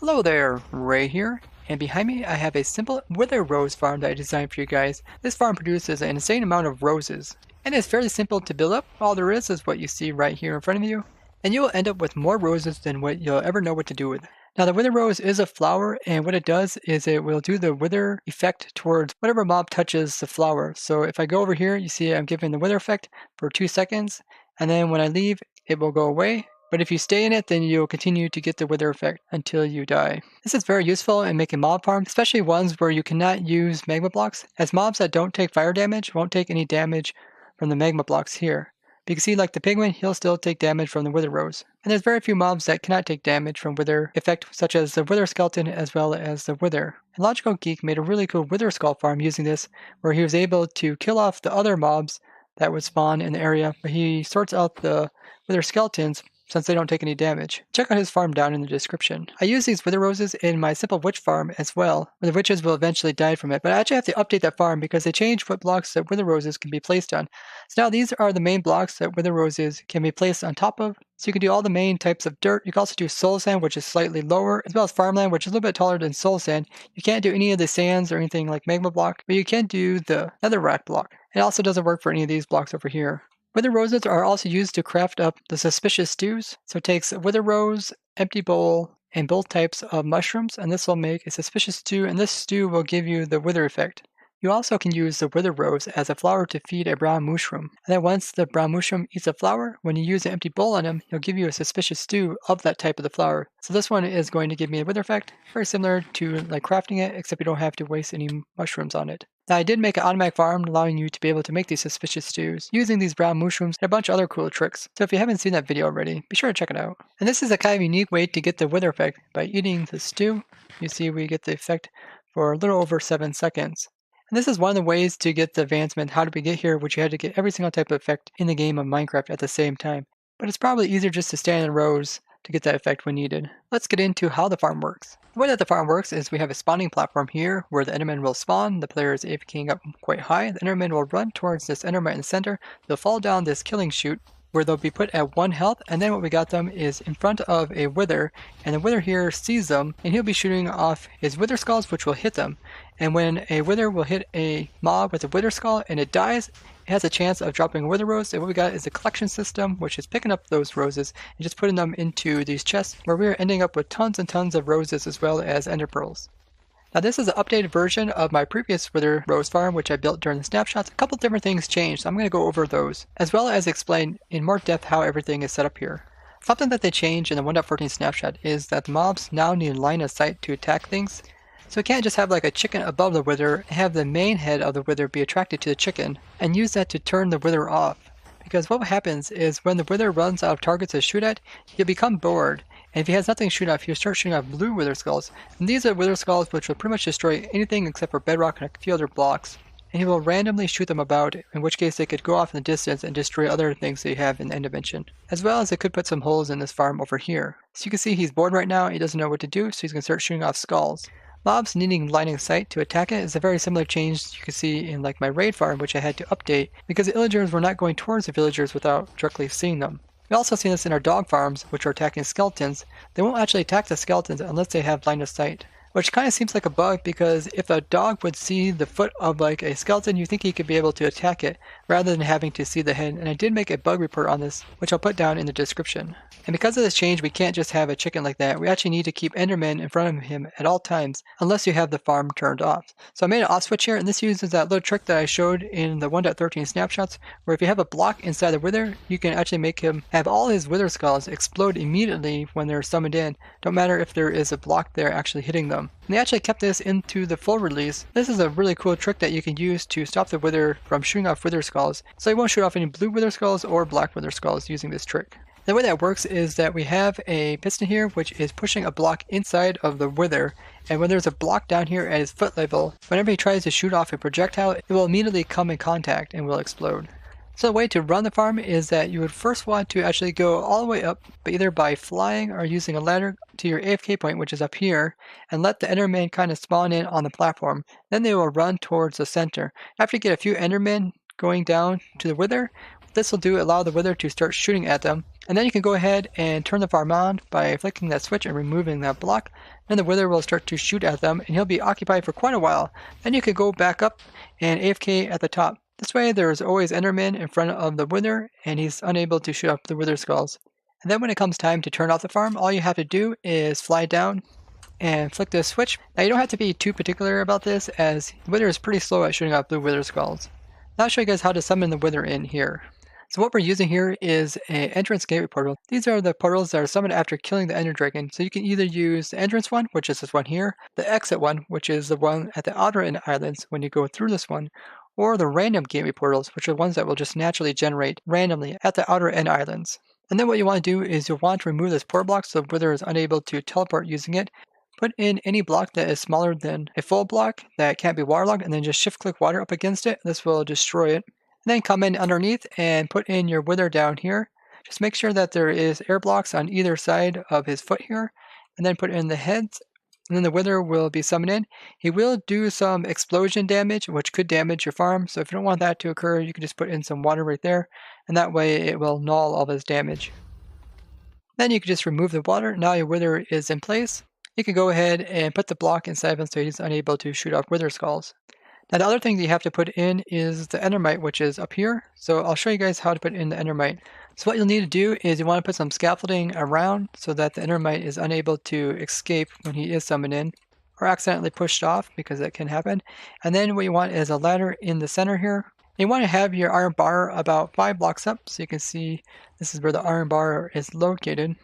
Hello there, Ray here, and behind me I have a simple wither rose farm that I designed for you guys. This farm produces an insane amount of roses, and it's fairly simple to build up. All there is what you see right here in front of you, and you will end up with more roses than what you'll ever know what to do with. Now the wither rose is a flower, and what it does is it will do the wither effect towards whatever mob touches the flower. So if I go over here, you see I'm giving the wither effect for 2 seconds, and then when I leave, it will go away. But if you stay in it, then you'll continue to get the wither effect until you die. This is very useful in making mob farms, especially ones where you cannot use magma blocks, as mobs that don't take fire damage won't take any damage from the magma blocks here. But you can see like the penguin, he'll still take damage from the wither rose. And there's very few mobs that cannot take damage from wither effect, such as the wither skeleton as well as the wither. And Logical Geek made a really cool wither skull farm using this, where he was able to kill off the other mobs that would spawn in the area, but he sorts out the wither skeletons since they don't take any damage. Check out his farm down in the description. I use these wither roses in my simple witch farm as well, where the witches will eventually die from it, but I actually have to update that farm because they changed what blocks that wither roses can be placed on. So now these are the main blocks that wither roses can be placed on top of. So you can do all the main types of dirt. You can also do soul sand, which is slightly lower, as well as farmland, which is a little bit taller than soul sand. You can't do any of the sands or anything like magma block, but you can do the netherrack block. It also doesn't work for any of these blocks over here. Wither roses are also used to craft up the suspicious stews. So it takes a wither rose, empty bowl, and both types of mushrooms, and this will make a suspicious stew, and this stew will give you the wither effect. You also can use the wither rose as a flower to feed a brown mushroom. And then once the brown mushroom eats a flower, when you use an empty bowl on him, he'll give you a suspicious stew of that type of the flower. So this one is going to give me a wither effect, very similar to like crafting it, except you don't have to waste any mushrooms on it. Now I did make an automatic farm allowing you to be able to make these suspicious stews using these brown mushrooms and a bunch of other cool tricks. So if you haven't seen that video already, be sure to check it out. And this is a kind of unique way to get the wither effect by eating the stew. You see we get the effect for a little over 7 seconds. And this is one of the ways to get the advancement How Did We Get Here, which you had to get every single type of effect in the game of Minecraft at the same time. But it's probably easier just to stand in rows to get that effect when needed. Let's get into how the farm works. The way that the farm works is we have a spawning platform here where the enderman will spawn. The player is AFKing up quite high. The enderman will run towards this enderman in the center. They'll fall down this killing chute where they'll be put at 1 health, and then what we got them is in front of a wither, and the wither here sees them, and he'll be shooting off his wither skulls, which will hit them. And when a wither will hit a mob with a wither skull and it dies, it has a chance of dropping a wither rose. And what we got is a collection system, which is picking up those roses and just putting them into these chests, where we are ending up with tons and tons of roses as well as ender pearls. Now this is an updated version of my previous wither rose farm, which I built during the snapshots. A couple different things changed, so I'm going to go over those, as well as explain in more depth how everything is set up here. Something that they changed in the 1.14 snapshot is that the mobs now need line of sight to attack things. So we can't just have like a chicken above the wither and have the main head of the wither be attracted to the chicken and use that to turn the wither off. Because what happens is when the wither runs out of targets to shoot at, he'll become bored. And if he has nothing to shoot off, he'll start shooting off blue wither skulls. And these are wither skulls which will pretty much destroy anything except for bedrock and a few other blocks. And he will randomly shoot them about, in which case they could go off in the distance and destroy other things that you have in the end dimension. As well as it could put some holes in this farm over here. So you can see he's bored right now, he doesn't know what to do, so he's going to start shooting off skulls. Mobs needing line of sight to attack it is a very similar change you can see in like my raid farm, which I had to update because the villagers were not going towards the villagers without directly seeing them. We also see this in our dog farms, which are attacking skeletons. They won't actually attack the skeletons unless they have line of sight. Which kind of seems like a bug because if a dog would see the foot of like a skeleton, you think he could be able to attack it rather than having to see the head. And I did make a bug report on this, which I'll put down in the description. And because of this change, we can't just have a chicken like that. We actually need to keep endermen in front of him at all times unless you have the farm turned off. So I made an off switch here, and this uses that little trick that I showed in the 1.13 snapshots, where if you have a block inside the wither, you can actually make him have all his wither skulls explode immediately when they're summoned in. Don't matter if there is a block there actually hitting them. And they actually kept this into the full release. This is a really cool trick that you can use to stop the wither from shooting off wither skulls. So you won't shoot off any blue wither skulls or black wither skulls using this trick. The way that works is that we have a piston here which is pushing a block inside of the wither, and when there's a block down here at his foot level, whenever he tries to shoot off a projectile, it will immediately come in contact and will explode. So the way to run the farm is that you would first want to actually go all the way up, but either by flying or using a ladder to your AFK point, which is up here, and let the endermen kind of spawn in on the platform. Then they will run towards the center. After you get a few endermen going down to the wither, This will allow the wither to start shooting at them. And then you can go ahead and turn the farm on by flicking that switch and removing that block. Then the wither will start to shoot at them and he'll be occupied for quite a while. Then you can go back up and AFK at the top. This way there's always Enderman in front of the wither and he's unable to shoot up the wither skulls. And then when it comes time to turn off the farm, all you have to do is fly down and flick this switch. Now you don't have to be too particular about this as the wither is pretty slow at shooting up the wither skulls. Now I'll show you guys how to summon the wither in here. So what we're using here is an entrance gateway portal. These are the portals that are summoned after killing the ender dragon. So you can either use the entrance one, which is this one here, the exit one, which is the one at the outer end islands when you go through this one, or the random gateway portals, which are ones that will just naturally generate randomly at the outer end islands. And then what you want to do is you'll want to remove this portal block so the wither is unable to teleport using it. Put in any block that is smaller than a full block that can't be waterlogged and then just shift click water up against it. This will destroy it. And then come in underneath and put in your wither down here. Just make sure that there is air blocks on either side of his foot here. And then put in the heads. And then the wither will be summoned in. He will do some explosion damage, which could damage your farm. So if you don't want that to occur, you can just put in some water right there. And that way it will null all of his damage. Then you can just remove the water. Now your wither is in place. You can go ahead and put the block inside of him so he's unable to shoot off wither skulls. Now the other thing that you have to put in is the endermite, which is up here. So I'll show you guys how to put in the endermite. So what you'll need to do is you want to put some scaffolding around so that the endermite is unable to escape when he is summoned in or accidentally pushed off, because that can happen. And then what you want is a ladder in the center here. You want to have your iron bar about 5 blocks up so you can see this is where the iron bar is located.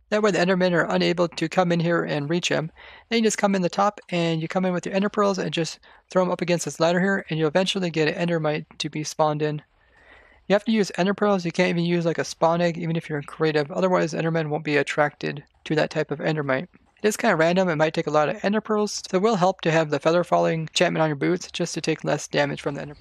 That way the endermen are unable to come in here and reach him. Then you just come in the top and you come in with your ender pearls and just throw them up against this ladder here and you'll eventually get an endermite to be spawned in. You have to use ender pearls. You can't even use like a spawn egg even if you're creative. Otherwise endermen won't be attracted to that type of endermite. It is kind of random. It might take a lot of ender pearls. So it will help to have the feather falling enchantment on your boots just to take less damage from the ender.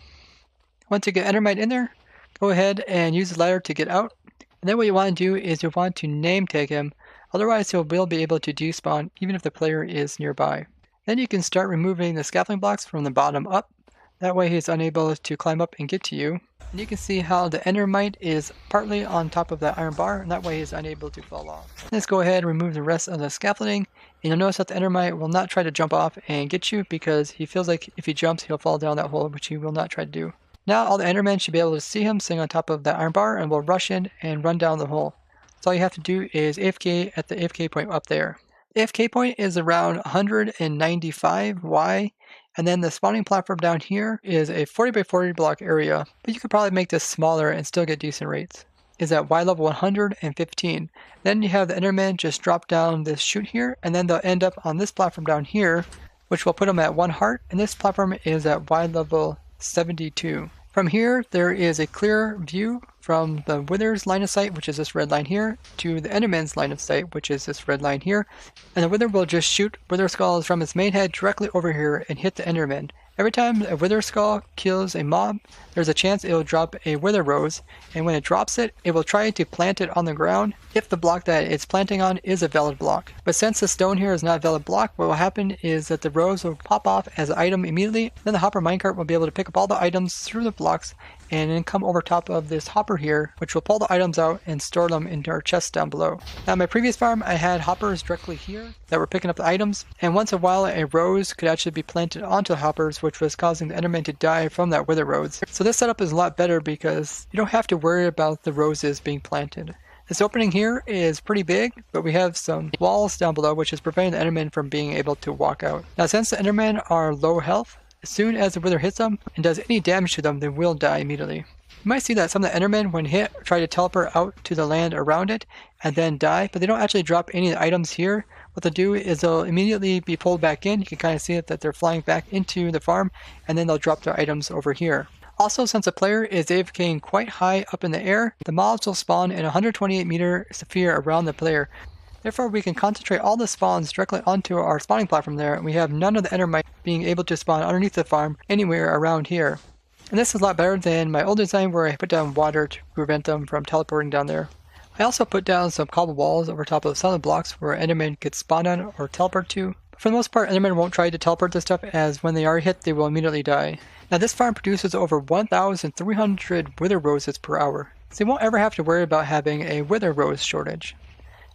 Once you get endermite in there, go ahead and use the ladder to get out. And then what you want to do is you want to name tag him. Otherwise, he will be able to despawn even if the player is nearby. Then you can start removing the scaffolding blocks from the bottom up. That way he's unable to climb up and get to you. And you can see how the endermite is partly on top of that iron bar, and that way he's unable to fall off. Let's go ahead and remove the rest of the scaffolding. And you'll notice that the endermite will not try to jump off and get you because he feels like if he jumps, he'll fall down that hole, which he will not try to do. Now all the endermen should be able to see him sitting on top of that iron bar and will rush in and run down the hole. So all you have to do is AFK at the AFK point up there. The AFK point is around 195 Y, and then the spawning platform down here is a 40 by 40 block area, but you could probably make this smaller and still get decent rates. Is at Y level 115. Then you have the endermen just drop down this chute here, and then they'll end up on this platform down here, which will put them at 1 heart, and this platform is at Y level 72. From here, there is a clear view from the wither's line of sight, which is this red line here, to the enderman's line of sight, which is this red line here. And the wither will just shoot wither skulls from its main head directly over here and hit the enderman. Every time a wither skull kills a mob, there's a chance it will drop a wither rose, and when it drops it, it will try to plant it on the ground if the block that it's planting on is a valid block. But since the stone here is not a valid block, what will happen is that the rose will pop off as an item immediately. Then the hopper minecart will be able to pick up all the items through the blocks and then come over top of this hopper here, which will pull the items out and store them into our chests down below. Now in my previous farm, I had hoppers directly here that were picking up the items, and once in a while a rose could actually be planted onto the hoppers, which was causing the enderman to die from that wither rose. So this setup is a lot better because you don't have to worry about the roses being planted. This opening here is pretty big, but we have some walls down below which is preventing the enderman from being able to walk out. Now since the endermen are low health, as soon as the wither hits them and does any damage to them, they will die immediately. You might see that some of the endermen, when hit, try to teleport out to the land around it and then die, but they don't actually drop any of the items here. What they'll do is they'll immediately be pulled back in. You can kind of see it that they're flying back into the farm, and then they'll drop their items over here. Also, since the player is AFKing quite high up in the air, the mobs will spawn in a 128 meter sphere around the player. Therefore, we can concentrate all the spawns directly onto our spawning platform there, and we have none of the endermites being able to spawn underneath the farm anywhere around here. And this is a lot better than my old design where I put down water to prevent them from teleporting down there. I also put down some cobble walls over top of some of the blocks where endermen could spawn on or teleport to. But for the most part, endermen won't try to teleport this stuff, as when they are hit, they will immediately die. Now this farm produces over 1,300 wither roses per hour. so you won't ever have to worry about having a wither rose shortage.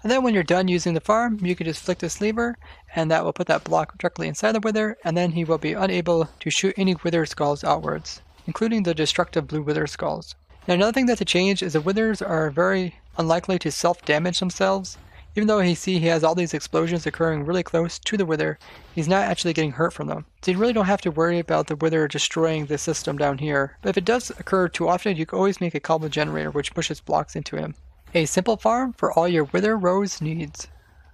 And then when you're done using the farm, you can just flick this lever, and that will put that block directly inside the wither, and then he will be unable to shoot any wither skulls outwards, including the destructive blue wither skulls. Now another thing that's a change is the withers are very unlikely to self-damage themselves. Even though he has all these explosions occurring really close to the wither, he's not actually getting hurt from them. So you really don't have to worry about the wither destroying the system down here. But if it does occur too often, you can always make a cobble generator which pushes blocks into him. A simple farm for all your wither rose needs.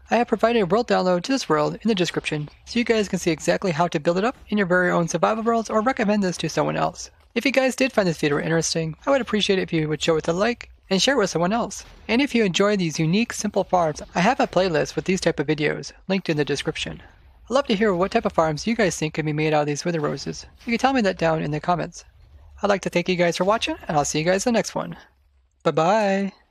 I have provided a world download to this world in the description so you guys can see exactly how to build it up in your very own survival worlds or recommend this to someone else. If you guys did find this video interesting, I would appreciate it if you would show it a like and share it with someone else. And if you enjoy these unique, simple farms, I have a playlist with these type of videos linked in the description. I'd love to hear what type of farms you guys think can be made out of these wither roses. You can tell me that down in the comments. I'd like to thank you guys for watching, and I'll see you guys in the next one. Bye bye!